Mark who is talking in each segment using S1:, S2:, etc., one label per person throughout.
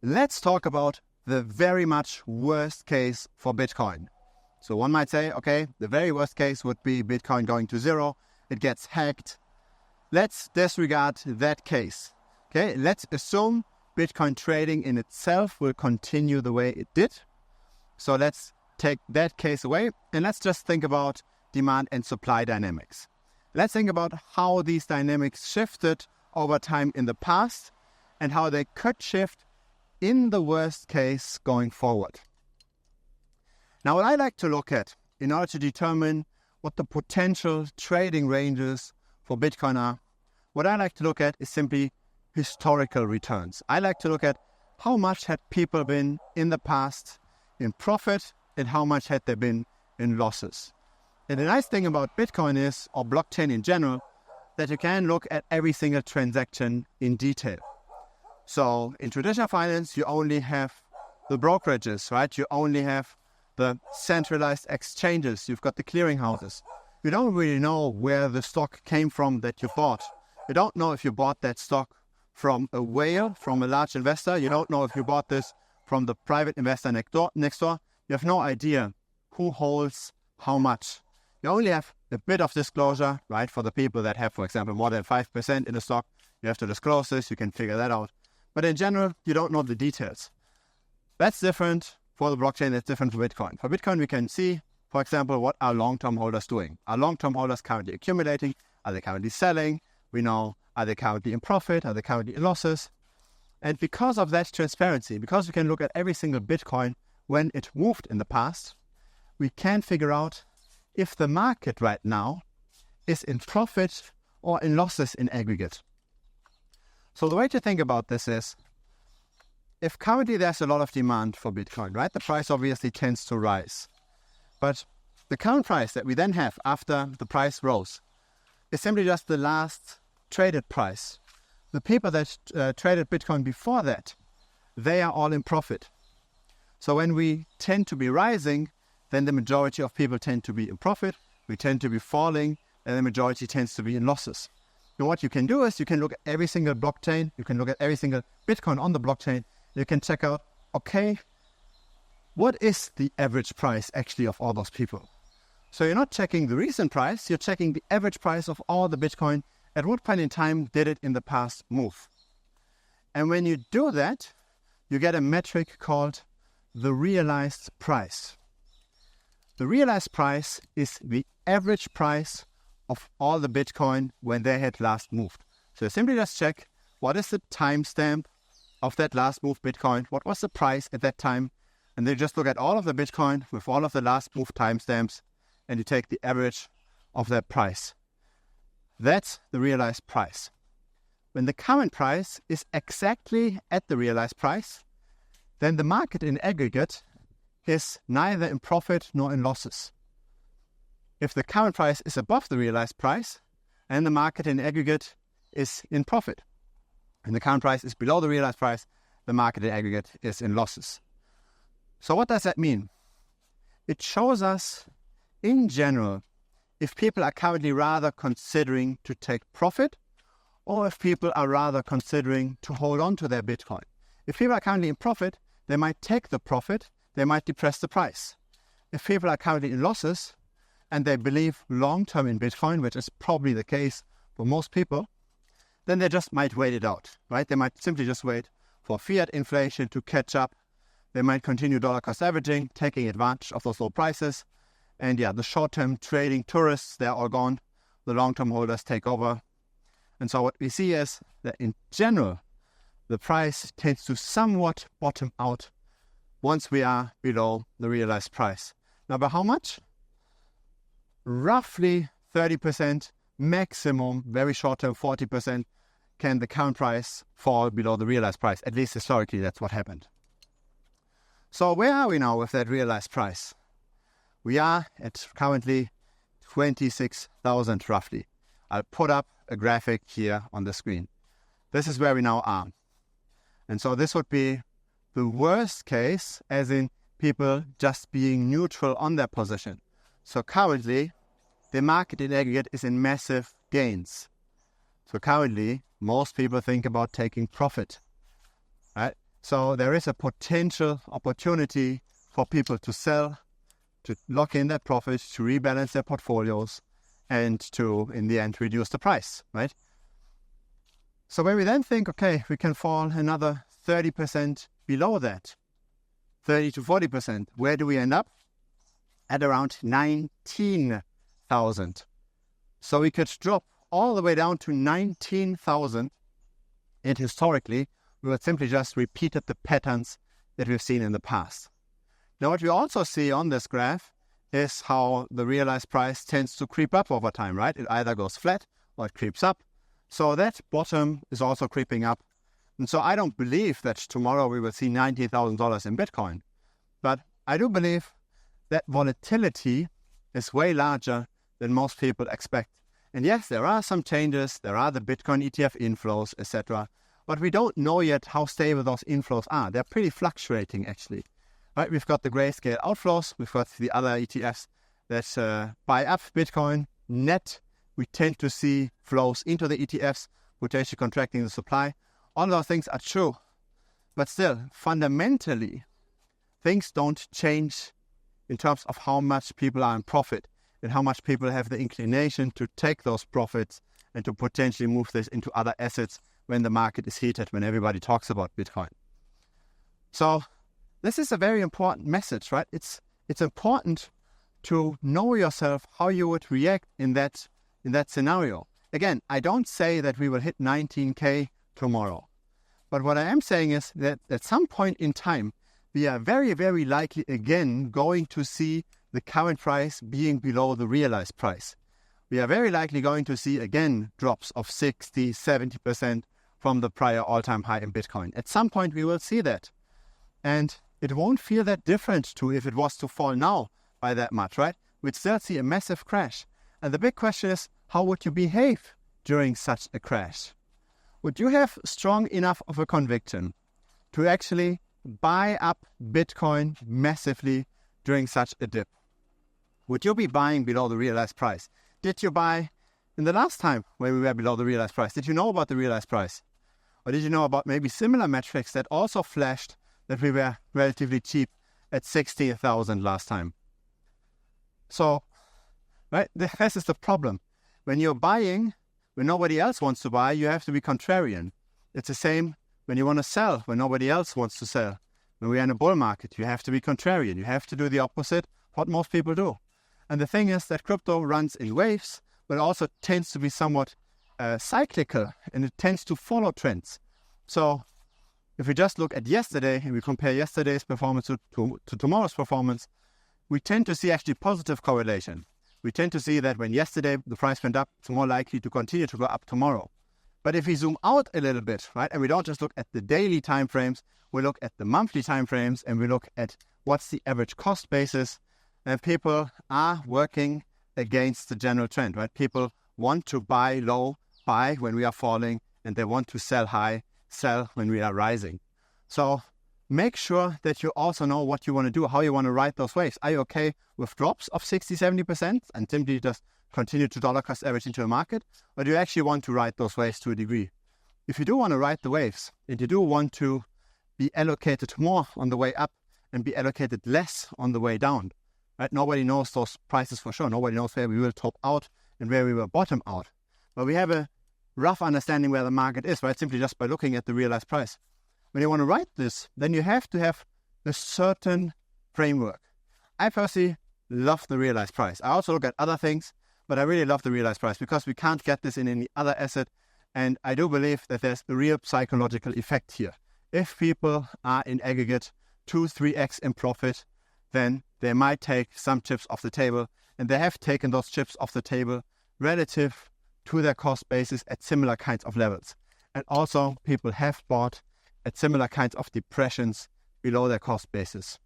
S1: let's talk about the very much worst case for Bitcoin. So one might say, okay, the very worst case would be Bitcoin going to zero. It gets hacked. Let's disregard that case. Okay, let's assume Bitcoin trading in itself will continue the way it did. So let's take that case away and let's just think about demand and supply dynamics. Let's think about how these dynamics shifted over time in the past and how they could shift in the worst case going forward. Now, what I like to look at in order to determine what the potential trading ranges for Bitcoin are, what I like to look at is simply historical returns. I like to look at how much had people been in the past in profit and how much had they been in losses. And the nice thing about Bitcoin is, or blockchain in general, that you can look at every single transaction in detail. So in traditional finance, you only have the brokerages, right? You only have the centralized exchanges. You've got the clearinghouses. You don't really know where the stock came from that you bought. You don't know if you bought that stock from a whale, from a large investor. You don't know if you bought this from the private investor next door. You have no idea who holds how much. You only have a bit of disclosure, right? For the people that have, for example, more than 5% in the stock, you have to disclose this. You can figure that out. But in general, you don't know the details. That's different for the blockchain. That's different for Bitcoin. For Bitcoin, we can see, for example, what are long-term holders doing? Are long-term holders currently accumulating? Are they currently selling? We know, are they currently in profit? Are they currently in losses? And because of that transparency, because we can look at every single Bitcoin when it moved in the past, we can figure out if the market right now is in profit or in losses in aggregate. So the way to think about this is, if currently there's a lot of demand for Bitcoin, right? The price obviously tends to rise. But the current price that we then have after the price rose is simply just the last traded price. The people that traded Bitcoin before that, they are all in profit. So when we tend to be rising, then the majority of people tend to be in profit. We tend to be falling, and the majority tends to be in losses. And what you can do is you can look at every single blockchain, you can look at every single Bitcoin on the blockchain, you can check out, okay, what is the average price actually of all those people? So you're not checking the recent price, you're checking the average price of all the Bitcoin. At what point in time did it in the past move? And when you do that, you get a metric called the realized price. The realized price is the average price of all the Bitcoin when they had last moved. So simply just check, what is the timestamp of that last move Bitcoin? What was the price at that time? And then just look at all of the Bitcoin with all of the last move timestamps, and you take the average of that price. That's the realized price. When the current price is exactly at the realized price, then the market in aggregate is neither in profit nor in losses. If the current price is above the realized price, and the market in aggregate is in profit, and the current price is below the realized price, the market in aggregate is in losses. So what does that mean? It shows us, in general, if people are currently rather considering to take profit, or if people are rather considering to hold on to their Bitcoin. If people are currently in profit, they might take the profit, they might depress the price. If people are currently in losses, and they believe long-term in Bitcoin, which is probably the case for most people, then they just might wait it out, right? They might simply just wait for fiat inflation to catch up. They might continue dollar cost averaging, taking advantage of those low prices. And yeah, the short-term trading tourists, they're all gone. The long-term holders take over. And so what we see is that in general, the price tends to somewhat bottom out once we are below the realized price. Now, by how much? Roughly 30%, maximum, very short-term 40%, can the current price fall below the realized price. At least historically, that's what happened. So where are we now with that realized price? We are at currently 26,000 roughly. I'll put up a graphic here on the screen. This is where we now are. And so this would be the worst case, as in people just being neutral on their position. So currently, the market in aggregate is in massive gains. So currently, most people think about taking profit, right? So there is a potential opportunity for people to sell, to lock in their profit, to rebalance their portfolios, and to, in the end, reduce the price, right? So when we then think, okay, we can fall another 30% below that, 30 to 40%, where do we end up? At around 19,000. So we could drop all the way down to 19,000, and historically, we would simply just repeated the patterns that we've seen in the past. Now, what we also see on this graph is how the realized price tends to creep up over time, right? It either goes flat or it creeps up. So that bottom is also creeping up. And so I don't believe that tomorrow we will see $90,000 in Bitcoin. But I do believe that volatility is way larger than most people expect. And yes, there are some changes. There are the Bitcoin ETF inflows, etc. But we don't know yet how stable those inflows are. They're pretty fluctuating, actually. Right? We've got the grayscale outflows. We've got the other ETFs that buy up Bitcoin. Net, we tend to see flows into the ETFs, potentially contracting the supply. All those things are true. But still, fundamentally, things don't change in terms of how much people are in profit and how much people have the inclination to take those profits and to potentially move this into other assets when the market is heated, when everybody talks about Bitcoin. So this is a very important message, right? It's important to know yourself how you would react in that scenario. Again, I don't say that we will hit 19K tomorrow. But what I am saying is that at some point in time, we are very, very likely again going to see the current price being below the realized price. We are very likely going to see again drops of 60, 70% from the prior all-time high in Bitcoin. At some point we will see that. And it won't feel that different to if it was to fall now by that much, right? We'd still see a massive crash. And the big question is, how would you behave during such a crash? Would you have strong enough of a conviction to actually buy up Bitcoin massively during such a dip? Would you be buying below the realized price? Did you buy in the last time when we were below the realized price? Did you know about the realized price? Or did you know about maybe similar metrics that also flashed that we were relatively cheap at 16,000 last time? So, right, this is the problem. When you're buying, when nobody else wants to buy, you have to be contrarian. It's the same when you want to sell, when nobody else wants to sell. When we're in a bull market, you have to be contrarian. You have to do the opposite, what most people do. And the thing is that crypto runs in waves, but also tends to be somewhat cyclical, and it tends to follow trends. So if we just look at yesterday and we compare yesterday's performance to tomorrow's performance, we tend to see actually positive correlation. We tend to see that when yesterday the price went up, it's more likely to continue to go up tomorrow. But if we zoom out a little bit, right, and we don't just look at the daily time frames, we look at the monthly time frames, and we look at what's the average cost basis, and people are working against the general trend, right? People want to buy low, buy when we are falling, and they want to sell high, sell when we are rising. So make sure that you also know what you want to do, how you want to ride those waves. Are you okay with drops of 60, 70% and simply just continue to dollar cost average into the market? Or do you actually want to ride those waves to a degree? If you do want to ride the waves, and you do want to be allocated more on the way up and be allocated less on the way down, right? Nobody knows those prices for sure. Nobody knows where we will top out and where we will bottom out. But we have a rough understanding where the market is, right? Simply just by looking at the realized price. When you want to write this, then you have to have a certain framework. I personally love the realized price. I also look at other things, but I really love the realized price because we can't get this in any other asset. And I do believe that there's a real psychological effect here. If people are in aggregate 2-3x in profit, then they might take some chips off the table, and they have taken those chips off the table relative to their cost basis at similar kinds of levels. And also people have bought at similar kinds of depressions below their cost basis.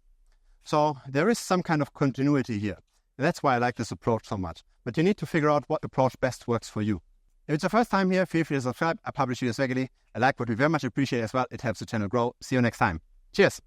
S1: So there is some kind of continuity here. And that's why I like this approach so much. But you need to figure out what approach best works for you. If it's your first time here, feel free to subscribe. I publish videos regularly. I like what we very much appreciate as well. It helps the channel grow. See you next time. Cheers.